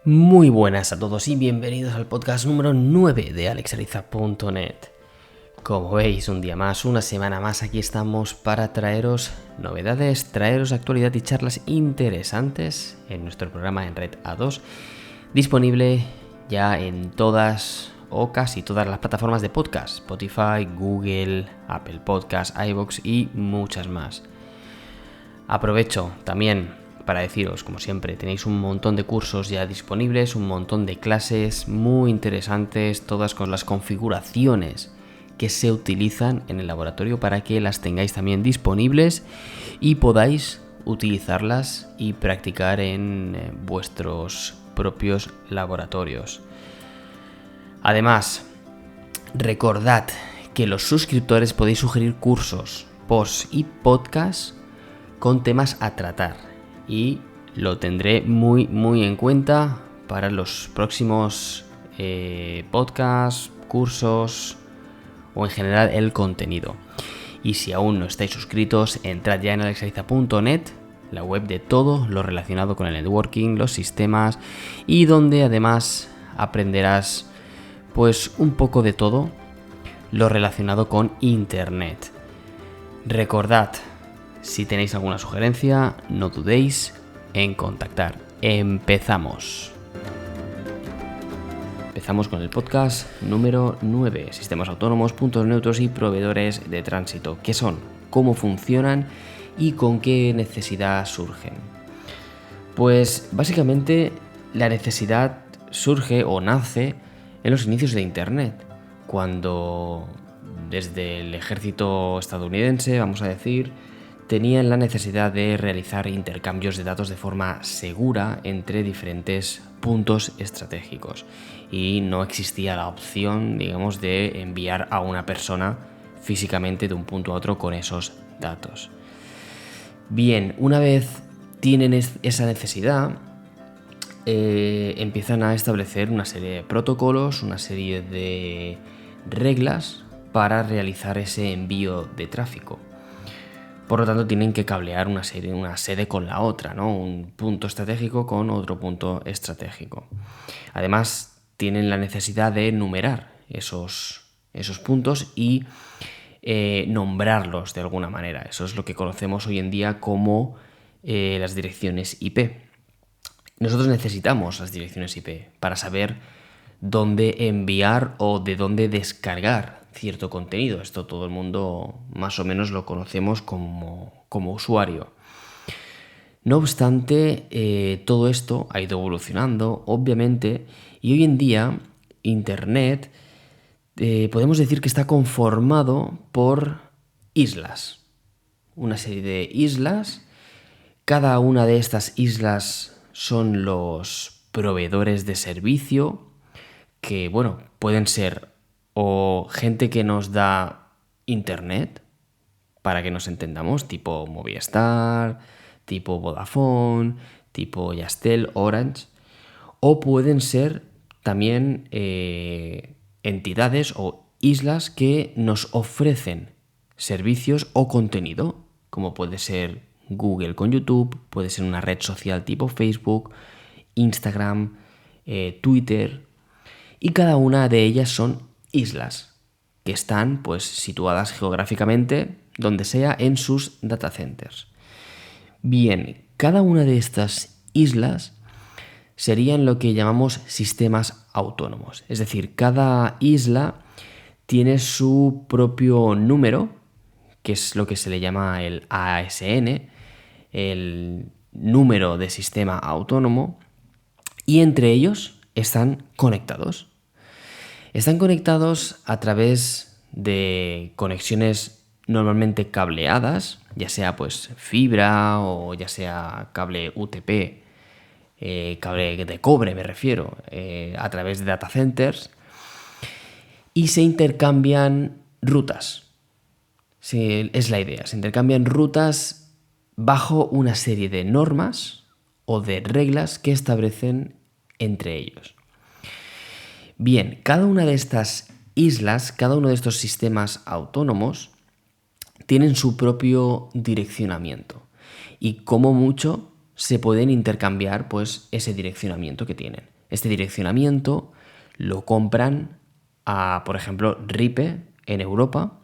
Muy buenas a todos y bienvenidos al podcast número 9 de alexariza.net. Como veis, un día más, una semana más, aquí estamos para traeros novedades, traeros actualidad y charlas interesantes en nuestro programa en Red A2, disponible ya en todas o casi todas las plataformas de podcast: Spotify, Google, Apple Podcasts, iVoox y muchas más. Aprovecho también para deciros, como siempre, tenéis un montón de cursos ya disponibles, un montón de clases muy interesantes, todas con las configuraciones que se utilizan en el laboratorio para que las tengáis también disponibles y podáis utilizarlas y practicar en vuestros propios laboratorios. Además, recordad que los suscriptores podéis sugerir cursos, posts y podcasts con temas a tratar. Y lo tendré muy en cuenta para los próximos podcasts, cursos o en general el contenido. Y si aún no estáis suscritos, entrad ya en alexariza.net, la web de todo lo relacionado con el networking, los sistemas y donde además aprenderás pues un poco de todo lo relacionado con Internet. Recordad, si tenéis alguna sugerencia, no dudéis en contactar. Empezamos. Empezamos con el podcast número 9, sistemas autónomos, puntos neutros y proveedores de tránsito. ¿Qué son? ¿Cómo funcionan? ¿Y con qué necesidad surgen? Pues básicamente la necesidad surge o nace en los inicios de Internet, cuando desde el ejército estadounidense, vamos a decir, tenían la necesidad de realizar intercambios de datos de forma segura entre diferentes puntos estratégicos y no existía la opción, digamos, de enviar a una persona físicamente de un punto a otro con esos datos. Bien, una vez tienen esa necesidad, empiezan a establecer una serie de protocolos, una serie de reglas para realizar ese envío de tráfico. Por lo tanto, tienen que cablear una sede con la otra, ¿no? Un punto estratégico con otro punto estratégico. Además, tienen la necesidad de numerar esos puntos y nombrarlos de alguna manera. Eso es lo que conocemos hoy en día como las direcciones IP. Nosotros necesitamos las direcciones IP para saber dónde enviar o de dónde descargar cierto contenido. Esto todo el mundo más o menos lo conocemos como usuario. No obstante, todo esto ha ido evolucionando, obviamente, y hoy en día Internet podemos decir que está conformado por islas. Una serie de islas. Cada una de estas islas son los proveedores de servicio que, bueno, pueden ser o gente que nos da Internet, para que nos entendamos, tipo Movistar, tipo Vodafone, tipo Yastel, Orange, o pueden ser también entidades o islas que nos ofrecen servicios o contenido, como puede ser Google con YouTube, puede ser una red social tipo Facebook, Instagram, Twitter, y cada una de ellas son islas que están pues situadas geográficamente donde sea en sus data centers. Bien, cada una de estas islas serían lo que llamamos sistemas autónomos. Es decir, cada isla tiene su propio número, que es lo que se le llama el ASN, el número de sistema autónomo, y entre ellos están conectados. Están conectados a través de conexiones normalmente cableadas, ya sea pues fibra o ya sea cable UTP, cable de cobre me refiero, a través de data centers, y se intercambian rutas. Sí, es la idea, se intercambian rutas bajo una serie de normas o de reglas que establecen entre ellos. Bien, cada una de estas islas, cada uno de estos sistemas autónomos tienen su propio direccionamiento y como mucho se pueden intercambiar pues ese direccionamiento que tienen. Este direccionamiento lo compran a, por ejemplo, Ripe en Europa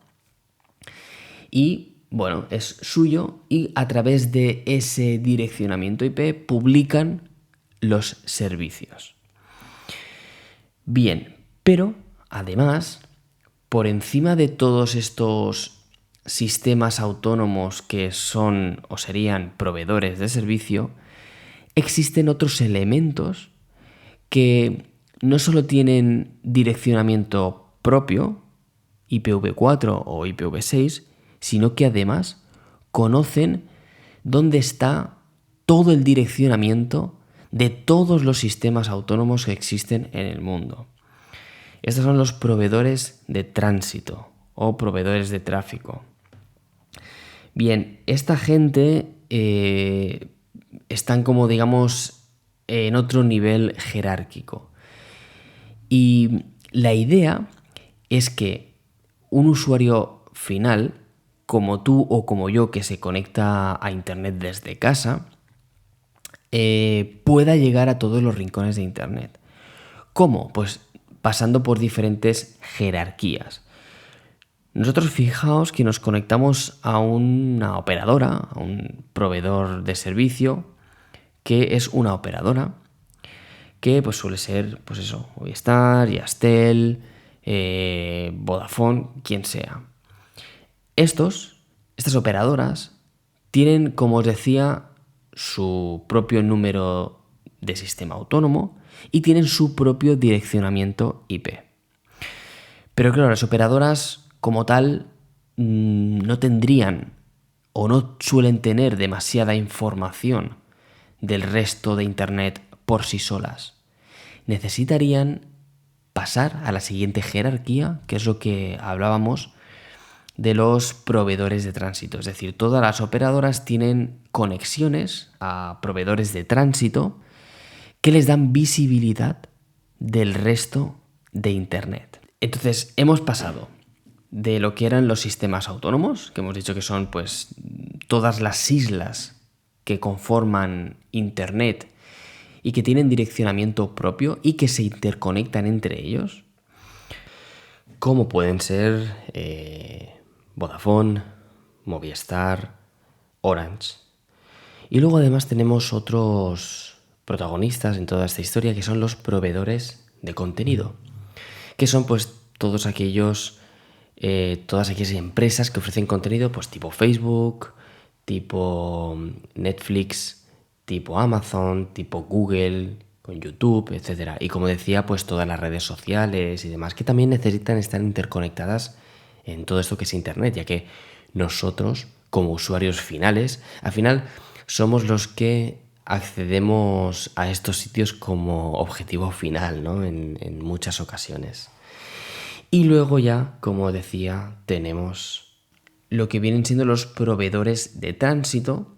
y, bueno, es suyo y a través de ese direccionamiento IP publican los servicios. Bien, pero además, por encima de todos estos sistemas autónomos que son o serían proveedores de servicio, existen otros elementos que no solo tienen direccionamiento propio, IPv4 o IPv6, sino que además conocen dónde está todo el direccionamiento de todos los sistemas autónomos que existen en el mundo. Estos son los proveedores de tránsito o proveedores de tráfico. Bien, esta gente están como, digamos, en otro nivel jerárquico. Y la idea es que un usuario final, como tú o como yo, que se conecta a Internet desde casa, pueda llegar a todos los rincones de Internet. ¿Cómo? Pues pasando por diferentes jerarquías. Nosotros fijaos que nos conectamos a una operadora, a un proveedor de servicio, que es una operadora, que pues suele ser, pues eso, Movistar, Yastel, Vodafone, quien sea. Estas operadoras tienen, como os decía, su propio número de sistema autónomo y tienen su propio direccionamiento IP. Pero claro, las operadoras como tal no tendrían o no suelen tener demasiada información del resto de Internet por sí solas. Necesitarían pasar a la siguiente jerarquía, que es lo que hablábamos de los proveedores de tránsito. Es decir, todas las operadoras tienen conexiones a proveedores de tránsito que les dan visibilidad del resto de Internet. Entonces, hemos pasado de lo que eran los sistemas autónomos, que hemos dicho que son pues todas las islas que conforman Internet y que tienen direccionamiento propio y que se interconectan entre ellos, como pueden ser Vodafone, Movistar, Orange. Y luego además tenemos otros protagonistas en toda esta historia que son los proveedores de contenido, que son pues todas aquellas empresas que ofrecen contenido pues tipo Facebook, tipo Netflix, tipo Amazon, tipo Google, con YouTube, etc. Y como decía, pues todas las redes sociales y demás que también necesitan estar interconectadas en todo esto que es Internet, ya que nosotros, como usuarios finales, al final somos los que accedemos a estos sitios como objetivo final, ¿no? En muchas ocasiones. Y luego ya, como decía, tenemos lo que vienen siendo los proveedores de tránsito,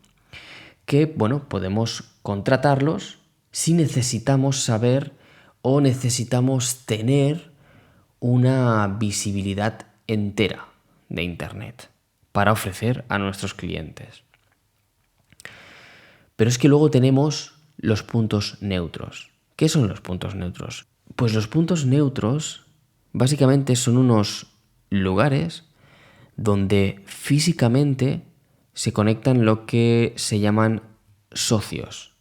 que, bueno, podemos contratarlos si necesitamos saber o necesitamos tener una visibilidad entera de Internet para ofrecer a nuestros clientes. Pero es que luego tenemos los puntos neutros. ¿Qué son los puntos neutros? Pues los puntos neutros básicamente son unos lugares donde físicamente se conectan lo que se llaman socios.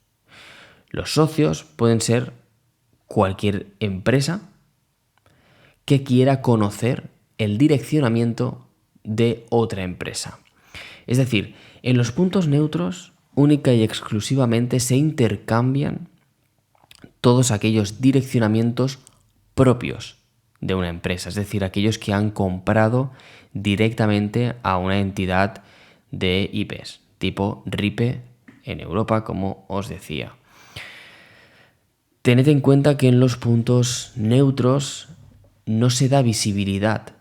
Los socios pueden ser cualquier empresa que quiera conocer el direccionamiento de otra empresa. Es decir, en los puntos neutros única y exclusivamente se intercambian todos aquellos direccionamientos propios de una empresa, es decir, aquellos que han comprado directamente a una entidad de IPs, tipo Ripe en Europa, como os decía. Tened en cuenta que en los puntos neutros no se da visibilidad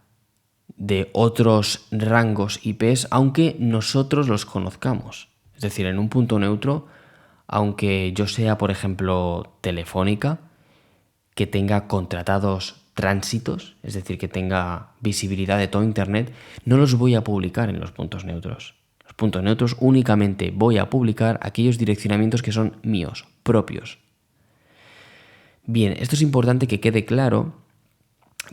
de otros rangos IPs, aunque nosotros los conozcamos. Es decir, en un punto neutro, aunque yo sea, por ejemplo, Telefónica, que tenga contratados tránsitos, es decir, que tenga visibilidad de todo Internet, no los voy a publicar en los puntos neutros. Los puntos neutros únicamente voy a publicar aquellos direccionamientos que son míos, propios. Bien, esto es importante que quede claro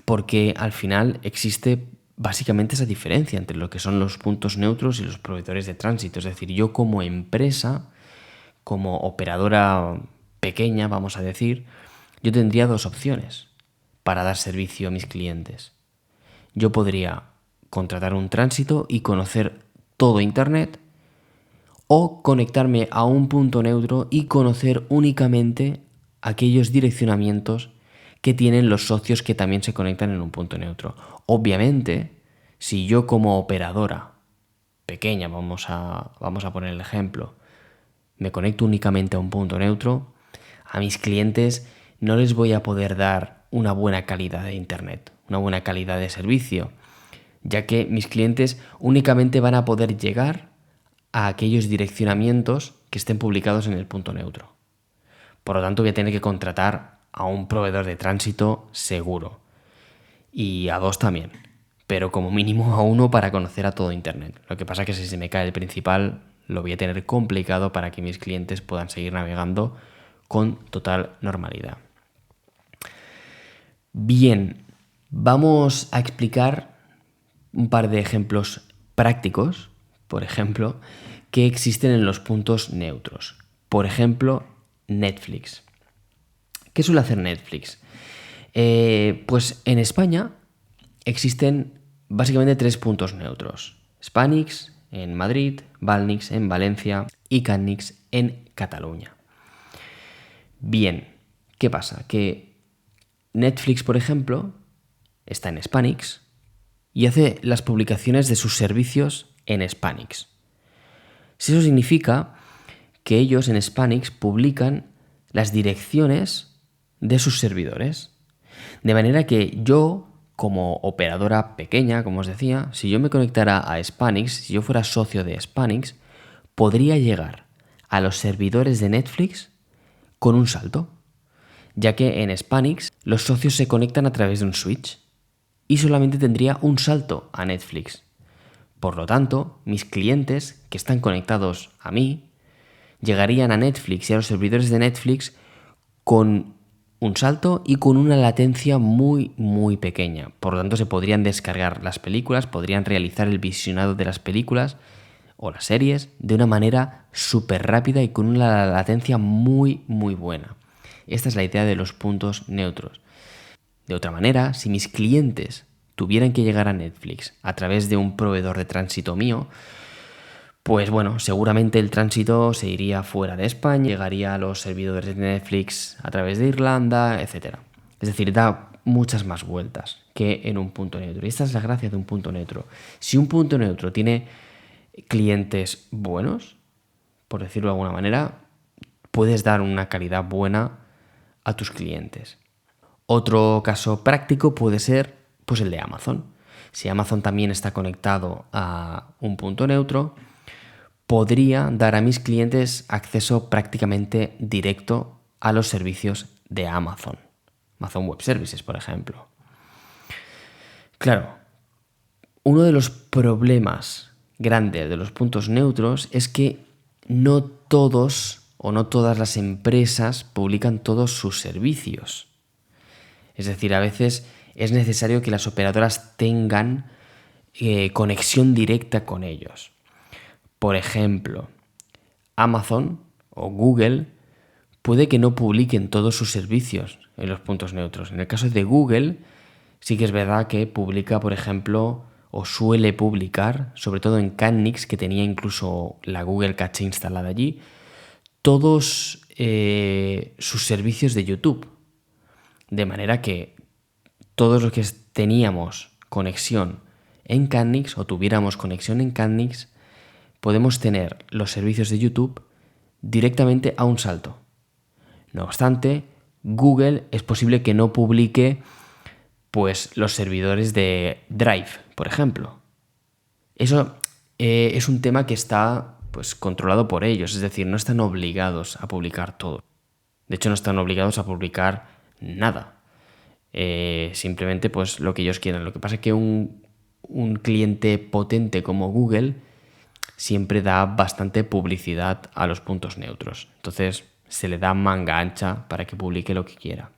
porque al final existe básicamente esa diferencia entre lo que son los puntos neutros y los proveedores de tránsito. Es decir, yo como empresa, como operadora pequeña, vamos a decir, yo tendría dos opciones para dar servicio a mis clientes. Yo podría contratar un tránsito y conocer todo Internet, o conectarme a un punto neutro y conocer únicamente aquellos direccionamientos que tienen los socios que también se conectan en un punto neutro. Obviamente, si yo como operadora pequeña, vamos a poner el ejemplo, me conecto únicamente a un punto neutro, a mis clientes no les voy a poder dar una buena calidad de Internet, una buena calidad de servicio, ya que mis clientes únicamente van a poder llegar a aquellos direccionamientos que estén publicados en el punto neutro. Por lo tanto, voy a tener que contratar a un proveedor de tránsito seguro. Y a dos también. Pero como mínimo a uno para conocer a todo Internet. Lo que pasa es que si se me cae el principal, lo voy a tener complicado para que mis clientes puedan seguir navegando con total normalidad. Bien, vamos a explicar un par de ejemplos prácticos, por ejemplo, que existen en los puntos neutros. Por ejemplo, Netflix. ¿Qué suele hacer Netflix? Pues en España existen básicamente 3 puntos neutros. Spanix en Madrid, Valnix en Valencia y Cannix en Cataluña. Bien, ¿qué pasa? Que Netflix, por ejemplo, está en Spanix y hace las publicaciones de sus servicios en Spanix. Eso significa que ellos en Spanix publican las direcciones de sus servidores. De manera que yo, como operadora pequeña, como os decía, si yo me conectara a Spanix, si yo fuera socio de Spanix, podría llegar a los servidores de Netflix con un salto, ya que en Spanix los socios se conectan a través de un switch y solamente tendría un salto a Netflix. Por lo tanto, mis clientes que están conectados a mí llegarían a Netflix y a los servidores de Netflix con un salto y con una latencia muy, muy pequeña. Por lo tanto, se podrían descargar las películas, podrían realizar el visionado de las películas o las series de una manera súper rápida y con una latencia muy, muy buena. Esta es la idea de los puntos neutros. De otra manera, si mis clientes tuvieran que llegar a Netflix a través de un proveedor de tránsito mío, pues bueno, seguramente el tránsito se iría fuera de España, llegaría a los servidores de Netflix a través de Irlanda, etc. Es decir, da muchas más vueltas que en un punto neutro. Y esta es la gracia de un punto neutro. Si un punto neutro tiene clientes buenos, por decirlo de alguna manera, puedes dar una calidad buena a tus clientes. Otro caso práctico puede ser pues el de Amazon. Si Amazon también está conectado a un punto neutro, podría dar a mis clientes acceso prácticamente directo a los servicios de Amazon. Amazon Web Services, por ejemplo. Claro, uno de los problemas grandes de los puntos neutros es que no todos o no todas las empresas publican todos sus servicios. Es decir, a veces es necesario que las operadoras tengan conexión directa con ellos. Por ejemplo, Amazon o Google puede que no publiquen todos sus servicios en los puntos neutros. En el caso de Google, sí que es verdad que publica, por ejemplo, o suele publicar, sobre todo en Cannix, que tenía incluso la Google Caché instalada allí, todos sus servicios de YouTube. De manera que todos los que teníamos conexión en Cannix o tuviéramos conexión en Cannix, podemos tener los servicios de YouTube directamente a un salto. No obstante, Google es posible que no publique pues, los servidores de Drive, por ejemplo. Eso es un tema que está pues, controlado por ellos, es decir, no están obligados a publicar todo. De hecho, no están obligados a publicar nada. Simplemente pues, lo que ellos quieran. Lo que pasa es que un cliente potente como Google siempre da bastante publicidad a los puntos neutros. Entonces se le da manga ancha para que publique lo que quiera.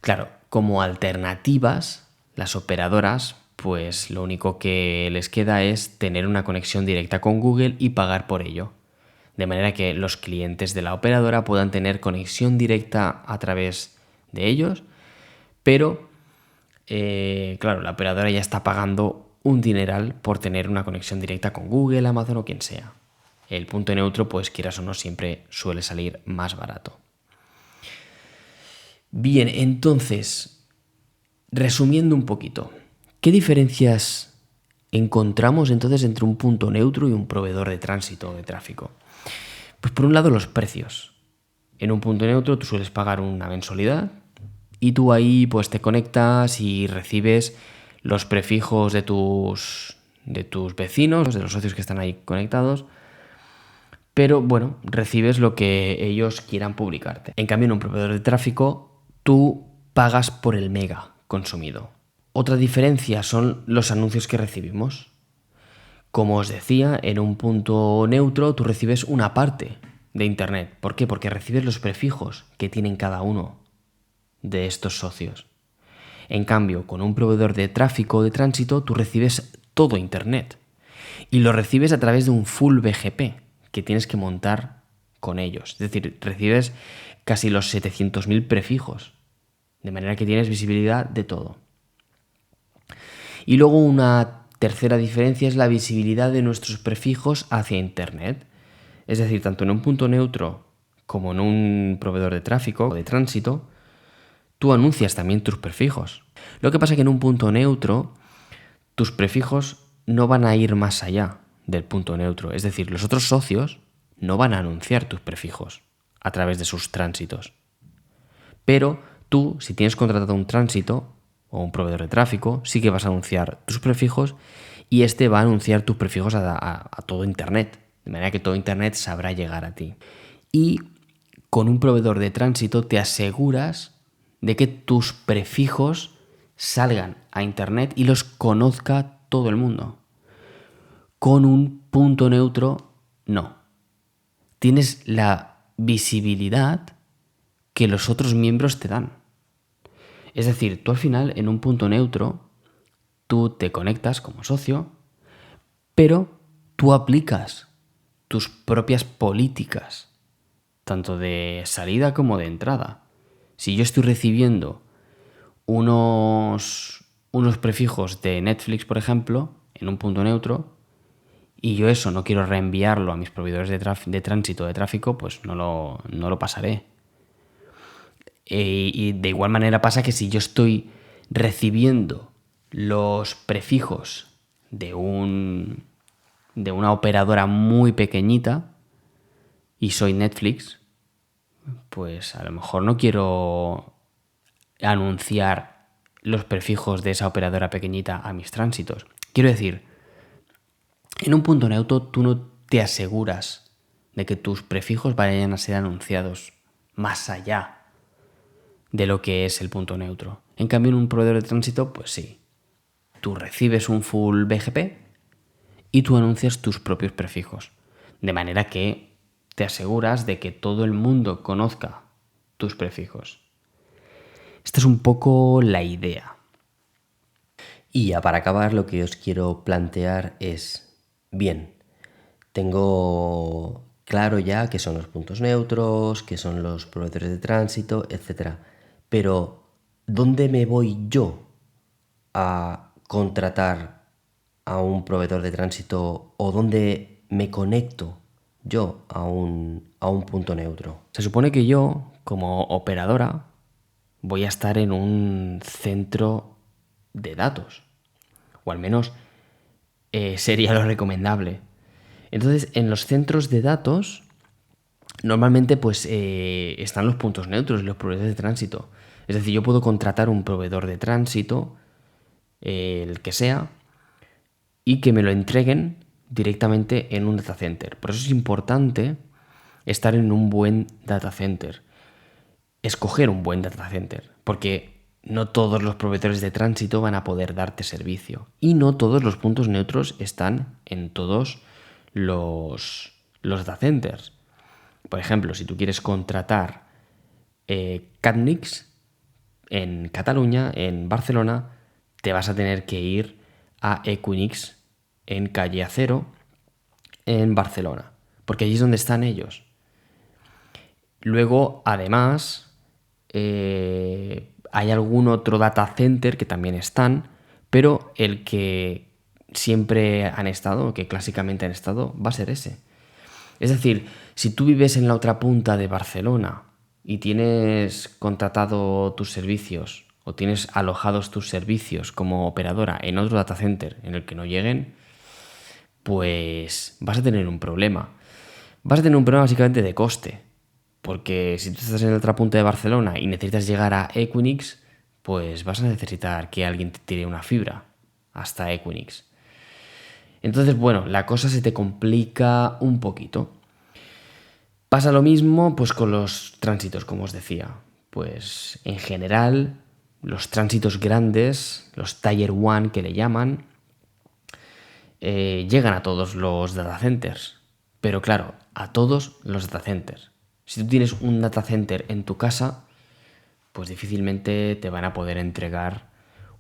Claro, como alternativas, las operadoras, pues lo único que les queda es tener una conexión directa con Google y pagar por ello. De manera que los clientes de la operadora puedan tener conexión directa a través de ellos, pero claro, la operadora ya está pagando un dineral por tener una conexión directa con Google, Amazon o quien sea. El punto neutro, pues quieras o no, siempre suele salir más barato. Bien, entonces, resumiendo un poquito, ¿qué diferencias encontramos entonces entre un punto neutro y un proveedor de tránsito o de tráfico? Pues por un lado los precios. En un punto neutro tú sueles pagar una mensualidad y tú ahí pues te conectas y recibes los prefijos de tus vecinos, de los socios que están ahí conectados, pero bueno, recibes lo que ellos quieran publicarte. En cambio, en un proveedor de tráfico, tú pagas por el mega consumido. Otra diferencia son los anuncios que recibimos. Como os decía, en un punto neutro tú recibes una parte de Internet. ¿Por qué? Porque recibes los prefijos que tienen cada uno de estos socios. En cambio, con un proveedor de tráfico o de tránsito, tú recibes todo Internet. Y lo recibes a través de un full BGP que tienes que montar con ellos. Es decir, recibes casi los 700.000 prefijos. De manera que tienes visibilidad de todo. Y luego una tercera diferencia es la visibilidad de nuestros prefijos hacia Internet. Es decir, tanto en un punto neutro como en un proveedor de tráfico o de tránsito, tú anuncias también tus prefijos. Lo que pasa es que en un punto neutro, tus prefijos no van a ir más allá del punto neutro. Es decir, los otros socios no van a anunciar tus prefijos a través de sus tránsitos. Pero tú, si tienes contratado un tránsito o un proveedor de tráfico, sí que vas a anunciar tus prefijos y este va a anunciar tus prefijos a todo Internet. De manera que todo Internet sabrá llegar a ti. Y con un proveedor de tránsito te aseguras de que tus prefijos salgan a Internet y los conozca todo el mundo. Con un punto neutro, no. Tienes la visibilidad que los otros miembros te dan. Es decir, tú al final, en un punto neutro, tú te conectas como socio, pero tú aplicas tus propias políticas, tanto de salida como de entrada. Si yo estoy recibiendo unos prefijos de Netflix, por ejemplo, en un punto neutro, y yo eso no quiero reenviarlo a mis proveedores de tránsito, de tráfico, pues no lo pasaré. Y de igual manera pasa que si yo estoy recibiendo los prefijos de una operadora muy pequeñita y soy Netflix, pues a lo mejor no quiero anunciar los prefijos de esa operadora pequeñita a mis tránsitos. Quiero decir, en un punto neutro tú no te aseguras de que tus prefijos vayan a ser anunciados más allá de lo que es el punto neutro. En cambio, en un proveedor de tránsito, pues sí. Tú recibes un full BGP y tú anuncias tus propios prefijos. De manera que te aseguras de que todo el mundo conozca tus prefijos. Esta es un poco la idea. Y ya para acabar, lo que os quiero plantear es, bien, tengo claro ya qué son los puntos neutros, qué son los proveedores de tránsito, etc. Pero, ¿dónde me voy yo a contratar a un proveedor de tránsito o dónde me conecto yo a un punto neutro? Se supone que yo, como operadora, voy a estar en un centro de datos. O al menos sería lo recomendable. Entonces, en los centros de datos, normalmente pues están los puntos neutros y los proveedores de tránsito. Es decir, yo puedo contratar un proveedor de tránsito, el que sea, y que me lo entreguen directamente en un data center. Por eso es importante estar en un buen data center. Escoger un buen data center, porque no todos los proveedores de tránsito van a poder darte servicio. Y no todos los puntos neutros están en todos los data centers. Por ejemplo, si tú quieres contratar Catnix, en Cataluña, en Barcelona, te vas a tener que ir a Equinix en calle Acero, en Barcelona, porque allí es donde están ellos. Luego, además, hay algún otro data center que también están, pero el que siempre han estado, que clásicamente han estado, va a ser ese. Es decir, si tú vives en la otra punta de Barcelona y tienes contratado tus servicios o tienes alojados tus servicios como operadora en otro data center en el que no lleguen, pues vas a tener un problema. Vas a tener un problema básicamente de coste, porque si tú estás en la otra punta de Barcelona y necesitas llegar a Equinix, pues vas a necesitar que alguien te tire una fibra hasta Equinix. Entonces, bueno, la cosa se te complica un poquito. Pasa lo mismo pues con los tránsitos, como os decía. Pues en general, los tránsitos grandes, los Tier 1 que le llaman, llegan a todos los data centers. Pero claro, a todos los data centers. Si tú tienes un data center en tu casa, pues difícilmente te van a poder entregar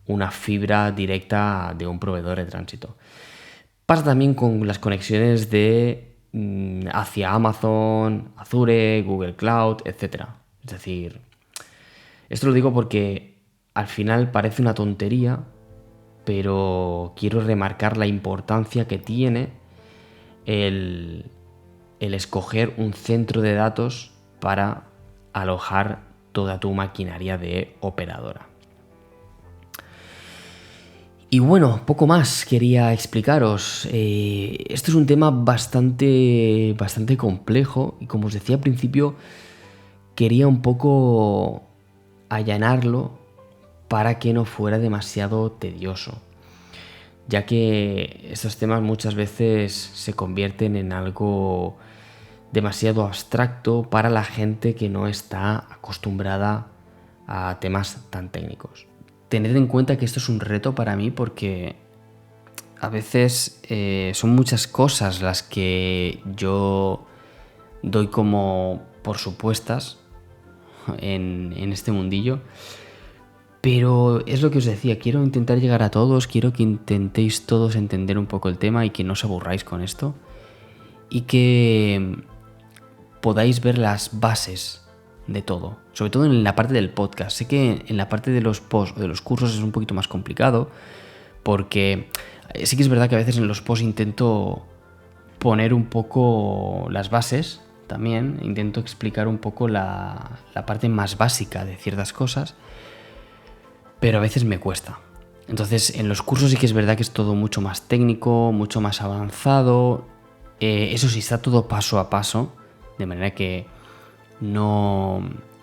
una fibra directa de un proveedor de tránsito. Pasa también con las conexiones de hacia Amazon, Azure, Google Cloud, etc. Es decir, esto lo digo porque al final parece una tontería, pero quiero remarcar la importancia que tiene el escoger un centro de datos para alojar toda tu maquinaria de operadora. Y bueno, poco más quería explicaros. Esto es un tema bastante complejo y como os decía al principio, quería un poco allanarlo para que no fuera demasiado tedioso, ya que estos temas muchas veces se convierten en algo demasiado abstracto para la gente que no está acostumbrada a temas tan técnicos. Tened en cuenta que esto es un reto para mí porque a veces son muchas cosas las que yo doy como por supuestas en este mundillo, pero es lo que os decía, quiero intentar llegar a todos, quiero que intentéis todos entender un poco el tema y que no os aburráis con esto y que podáis ver las bases de todo, sobre todo en la parte del podcast. Sé que en la parte de los posts o de los cursos es un poquito más complicado porque sí que es verdad que a veces en los posts intento poner un poco las bases también, intento explicar un poco la parte más básica de ciertas cosas, pero a veces me cuesta. Entonces en los cursos sí que es verdad que es todo mucho más técnico, mucho más avanzado, eso sí, está todo paso a paso, de manera que no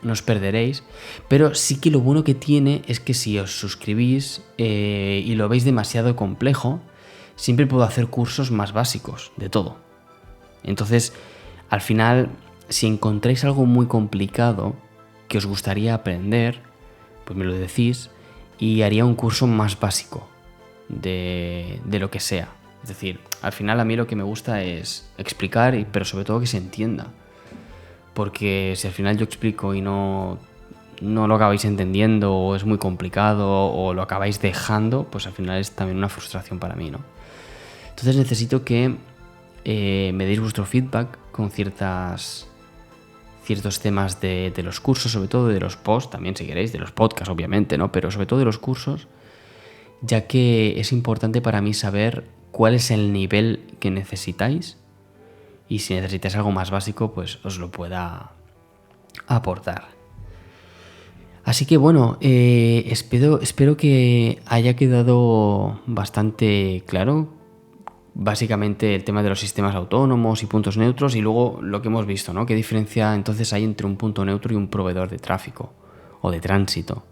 os perderéis, pero sí que lo bueno que tiene es que si os suscribís y lo veis demasiado complejo, siempre puedo hacer cursos más básicos de todo. Entonces, al final, si encontráis algo muy complicado que os gustaría aprender, pues me lo decís y haría un curso más básico de lo que sea. Es decir, al final a mí lo que me gusta es explicar, pero sobre todo que se entienda. Porque si al final yo explico y no lo acabáis entendiendo o es muy complicado o lo acabáis dejando, pues al final es también una frustración para mí, ¿no? Entonces necesito que me deis vuestro feedback con ciertos temas de los cursos, sobre todo de los posts, también si queréis, de los podcasts obviamente, ¿no? Pero sobre todo de los cursos, ya que es importante para mí saber cuál es el nivel que necesitáis. Y si necesitáis algo más básico, pues os lo pueda aportar. Así que bueno, espero que haya quedado bastante claro. Básicamente el tema de los sistemas autónomos y puntos neutros y luego lo que hemos visto, ¿no? ¿Qué diferencia entonces hay entre un punto neutro y un proveedor de tráfico o de tránsito?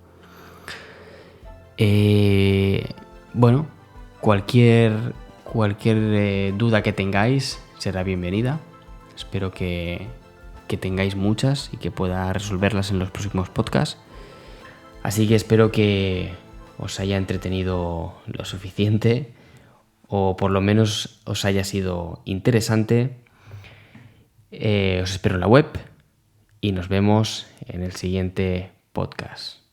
Bueno, cualquier duda que tengáis será bienvenida. Espero que tengáis muchas y que pueda resolverlas en los próximos podcasts. Así que espero que os haya entretenido lo suficiente o por lo menos os haya sido interesante. Os espero en la web y nos vemos en el siguiente podcast.